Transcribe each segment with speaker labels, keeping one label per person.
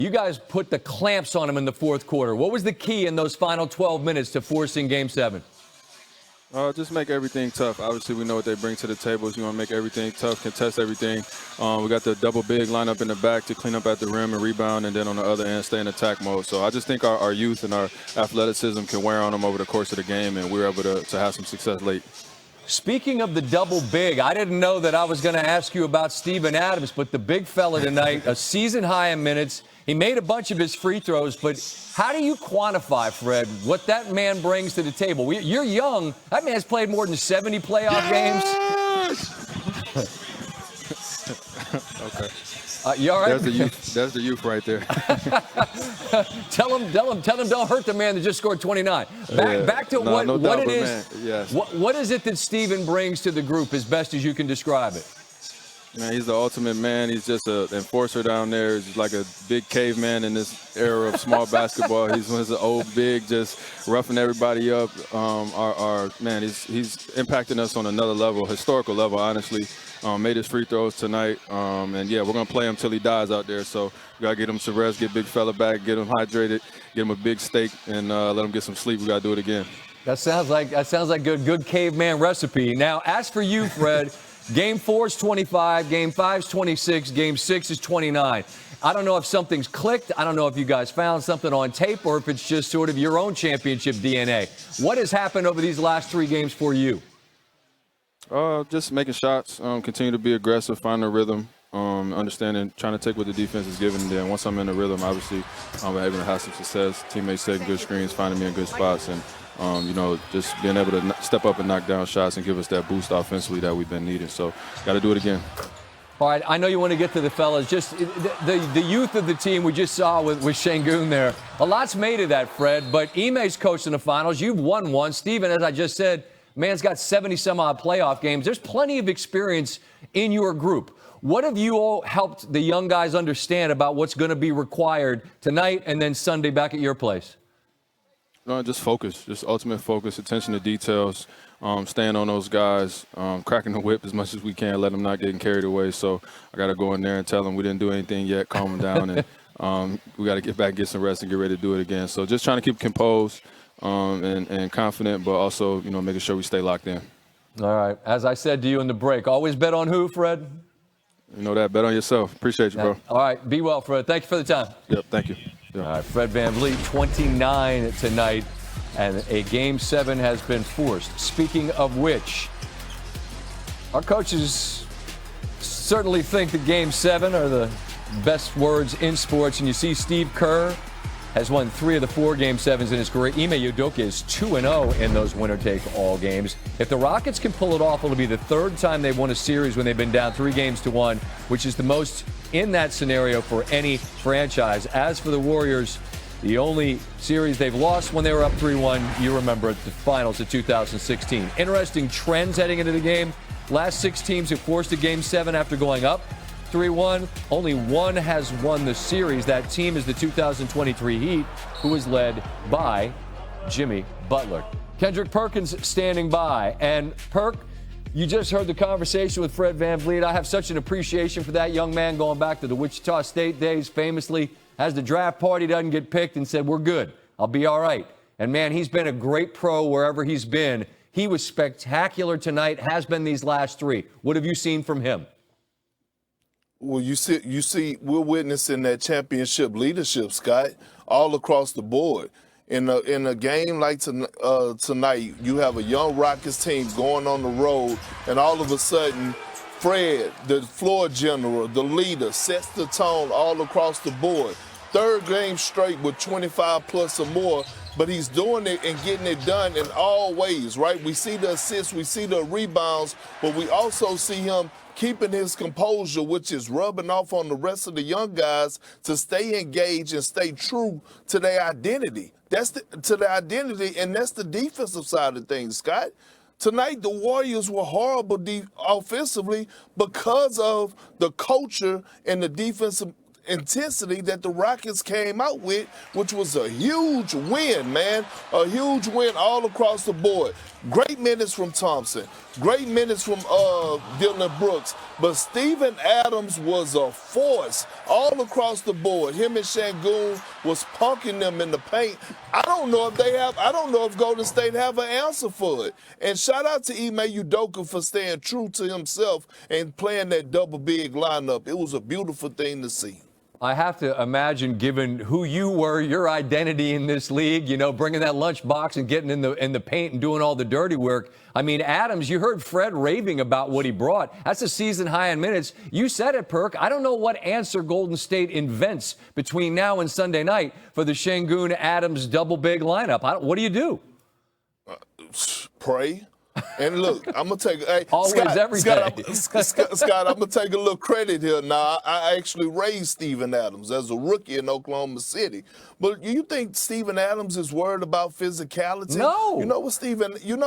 Speaker 1: You guys put the clamps on them in the fourth quarter. What was the key in those final 12 minutes to forcing Game 7?
Speaker 2: Just make everything tough. Obviously, we know what they bring to the table. You want to make everything tough, contest everything. We got the double big lineup in the back to clean up at the rim and rebound, and then on the other end, stay in attack mode. So I just think our youth and our athleticism can wear on them over the course of the game, and we're able to have some success late.
Speaker 1: Speaking of the double big, I didn't know that I was going to ask you about Steven Adams, but the big fella tonight, a season high in minutes. He made a bunch of his free throws, but how do you quantify, Fred, what that man brings to the table? You're young. That man's played more than 70 playoff games.
Speaker 2: Okay.
Speaker 1: You all right?
Speaker 2: That's the youth right there.
Speaker 1: Tell him, don't hurt the man that just scored 29. Back to what it is.
Speaker 2: Man, yes.
Speaker 1: What is it that Steven brings to the group as best as you can describe it?
Speaker 2: Man, he's the ultimate man. He's just an enforcer down there. He's like a big caveman in this era of small basketball. He's an old big, just roughing everybody up. Man, he's impacting us on another level, historical level, honestly. Made his free throws tonight. And, yeah, we're going to play him till he dies out there. So we got to get him some rest, get big fella back, get him hydrated, get him a big steak, and let him get some sleep. We got to do it again. That sounds
Speaker 1: like good caveman recipe. Now, as for you, Fred, Game 4 is 25, Game 5 is 26, Game 6 is 29. I don't know if something's clicked. I don't know if you guys found something on tape or if it's just sort of your own championship DNA. What has happened over these last 3 games for you?
Speaker 2: Just making shots, continue to be aggressive, find a rhythm, understanding, trying to take what the defense is giving. Then once I'm in the rhythm, obviously, I'm able to have some success. Teammates setting good screens, finding me in good spots, and just being able to step up and knock down shots and give us that boost offensively that we've been needing. So, got to do it again.
Speaker 1: All right, I know you want to get to the fellas. Just the youth of the team we just saw with Şengün there. A lot's made of that, Fred, but Ime's coached in the finals. You've won one. Steven, as I just said, man's got 70-some-odd playoff games. There's plenty of experience in your group. What have you all helped the young guys understand about what's going to be required tonight and then Sunday back at your place?
Speaker 2: No, just focus, just ultimate focus, attention to details, staying on those guys, cracking the whip as much as we can, let them not getting carried away. So I got to go in there and tell them we didn't do anything yet, calm them down, and we got to get back, get some rest, and get ready to do it again. So just trying to keep composed and confident, but also, making sure we stay locked in.
Speaker 1: All right. As I said to you in the break, always bet on who, Fred?
Speaker 2: You know that. Bet on yourself. Appreciate you, bro.
Speaker 1: All right. Be well, Fred. Thank you for the time.
Speaker 2: Yep. Thank you.
Speaker 1: All right, Fred VanVleet, 29 tonight, and a Game 7 has been forced. Speaking of which, our coaches certainly think that Game 7 are the best words in sports, and you see Steve Kerr has won 3 of the 4 Game 7s in his career. Ime Udoka is 2-0 in those winner-take-all games. If the Rockets can pull it off, it'll be the 3rd time they've won a series when they've been down 3-1, which is the most in that scenario for any franchise. As for the Warriors, the only series they've lost when they were up 3-1, you remember at the finals of 2016. Interesting trends heading into the game. Last 6 teams have forced a Game 7 after going up 3-1. Only one has won the series. That team is the 2023 Heat, who is led by Jimmy Butler. Kendrick Perkins standing by. And Perk, you just heard the conversation with Fred VanVleet. I have such an appreciation for that young man going back to the Wichita State days, famously as the draft party doesn't get picked and said, we're good, I'll be all right. And, man, he's been a great pro wherever he's been. He was spectacular tonight, has been these last 3. What have you seen from him?
Speaker 3: Well, you see, we're witnessing that championship leadership, Scott, all across the board. In a game like tonight, you have a young Rockets team going on the road, and all of a sudden, Fred, the floor general, the leader, sets the tone all across the board. 3rd game straight with 25 plus or more, but he's doing it and getting it done in all ways, right? We see the assists, we see the rebounds, but we also see him keeping his composure, which is rubbing off on the rest of the young guys to stay engaged and stay true to their identity. To their identity, and that's the defensive side of things, Scott. Tonight, the Warriors were horrible offensively because of the culture and the defensive intensity that the Rockets came out with, which was a huge win, man. A huge win all across the board. Great minutes from Thompson. Great minutes from Dylan Brooks. But Steven Adams was a force all across the board. Him and Şengün was punking them in the paint. I don't know if Golden State have an answer for it. And shout out to Ime Udoka for staying true to himself and playing that double big lineup. It was a beautiful thing to see.
Speaker 1: I have to imagine, given who you were, your identity in this league, you know, bringing that lunchbox and getting in the paint and doing all the dirty work. I mean, Adams, you heard Fred raving about what he brought. That's a season high in minutes. You said it, Perk. I don't know what answer Golden State invents between now and Sunday night for the Şengün Adams double big lineup. What do you do?
Speaker 3: Pray. And look, I'm gonna take
Speaker 1: always every day.
Speaker 3: Scott, I'm gonna take a little credit here. Now, I actually raised Steven Adams as a rookie in Oklahoma City. But you think Steven Adams is worried about physicality?
Speaker 1: No.
Speaker 3: You know what Steven Adams, you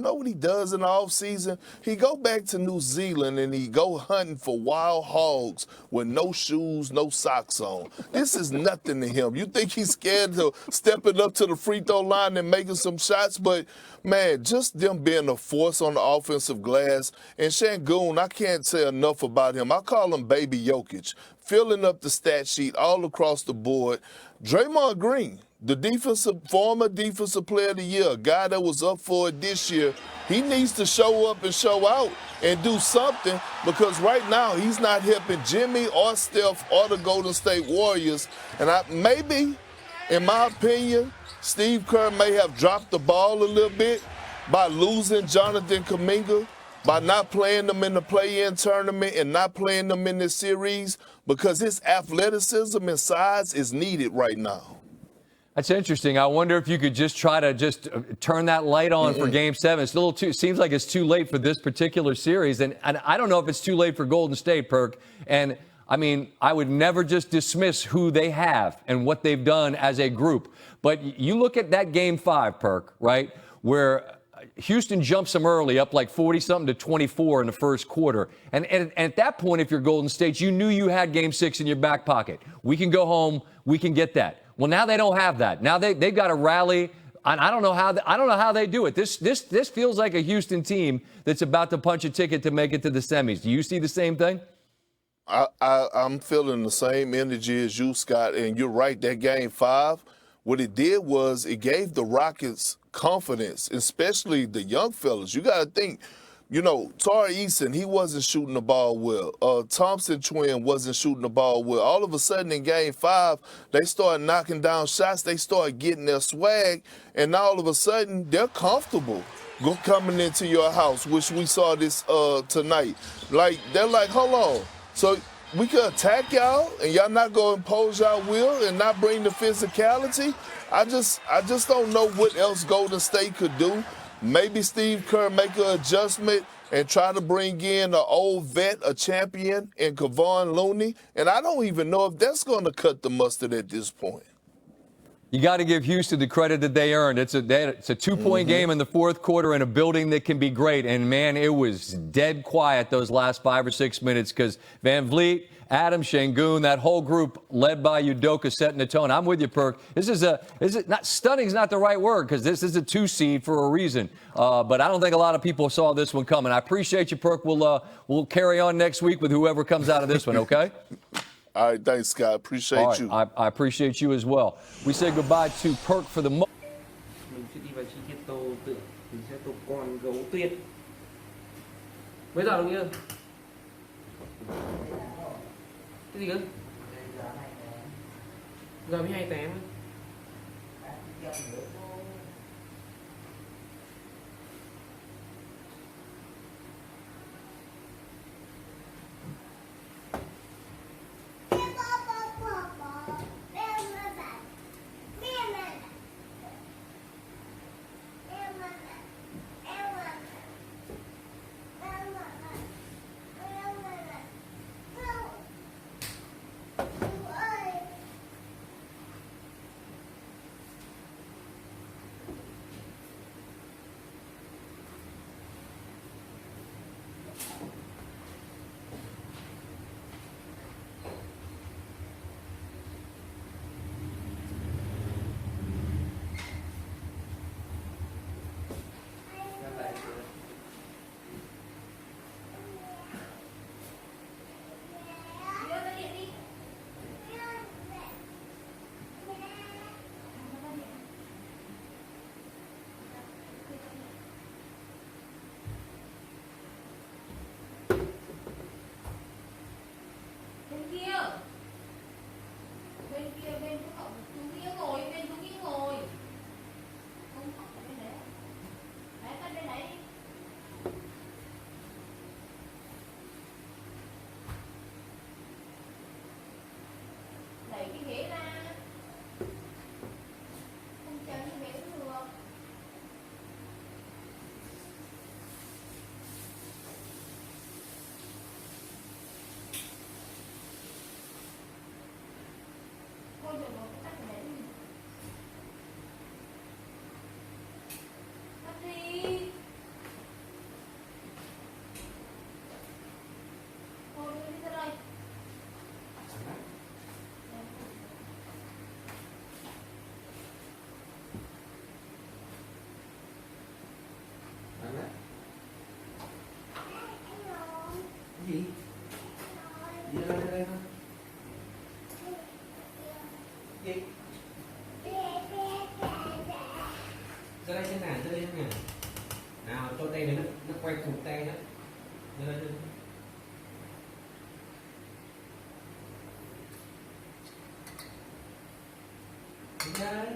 Speaker 3: know what he does in the offseason? He go back to New Zealand and he go hunting for wild hogs with no shoes, no socks on. This is nothing to him. You think he's scared to stepping up to the free throw line and making some shots? But man, just them being a force on the offensive glass. And Şengün, I can't say enough about him. I call him Baby Jokic, filling up the stat sheet all across the board. Draymond Green, the former defensive player of the year, a guy that was up for it this year, he needs to show up and show out and do something, because right now he's not helping Jimmy or Steph or the Golden State Warriors. And maybe, in my opinion, Steve Kerr may have dropped the ball a little bit by losing Jonathan Kuminga, by not playing them in the play-in tournament and not playing them in this series, because his athleticism and size is needed right now.
Speaker 1: That's interesting. I wonder if you could just try to turn that light on for Game 7. It's a little too. Seems like it's too late for this particular series, and I don't know if it's too late for Golden State, Perk. And I mean, I would never just dismiss who they have and what they've done as a group. But you look at that Game 5, Perk, right, where Houston jumps them early, up like 40-something to 24 in the first quarter. And at that point, if you're Golden State, you knew you had Game 6 in your back pocket. We can go home. We can get that. Well, now they don't have that. Now they've got to rally. And I don't know how they do it. This feels like a Houston team that's about to punch a ticket to make it to the semis. Do you see the same thing?
Speaker 3: I'm feeling the same energy as you, Scott. And you're right, that Game 5, what it did was it gave the Rockets confidence, especially the young fellas. You got to think, you know, Tari Eason, he wasn't shooting the ball well. Thompson twin wasn't shooting the ball well. All of a sudden in Game 5, they started knocking down shots. They started getting their swag, and all of a sudden they're comfortable coming into your house, which we saw this tonight. Like, they're like, hold on. So we could attack y'all, and y'all not going to impose y'all will and not bring the physicality? I just don't know what else Golden State could do. Maybe Steve Kerr make an adjustment and try to bring in an old vet, a champion, in Kevon Looney. And I don't even know if that's going to cut the mustard at this point.
Speaker 1: You got to give Houston the credit that they earned. It's a two-point game in the fourth quarter in a building that can be great. And, man, it was dead quiet those last 5 or 6 minutes because VanVleet, Adams, Şengün, that whole group led by Udoka setting the tone. I'm with you, Perk. Stunning is not the right word because this is a 2 seed for a reason. But I don't think a lot of people saw this one coming. I appreciate you, Perk. We'll carry on next week with whoever comes out of this one, okay?
Speaker 3: All right, thanks, Scott. Appreciate you.
Speaker 1: I appreciate you as well. We say goodbye to Perk for the moment.
Speaker 4: Mình sẽ đi vào chi tiết mình sẽ tô con gấu tuyết. Mấy giờ đồng nghĩa? Cái gì cơ? Giờ 12 tém.
Speaker 5: thầy cái ghế ra. Không chơi như vậy cũng được. Thôi được rồi, tắt cái đấy đi. Tắt đi. Thôi đi ra đây.
Speaker 4: Cái gì? Đi ra đây thôi. Gì? Ra đây xem nào, ra đây xem nào. Nào, cho tay này nó quay cùng tay đó. Ra đây. Đi ra đây.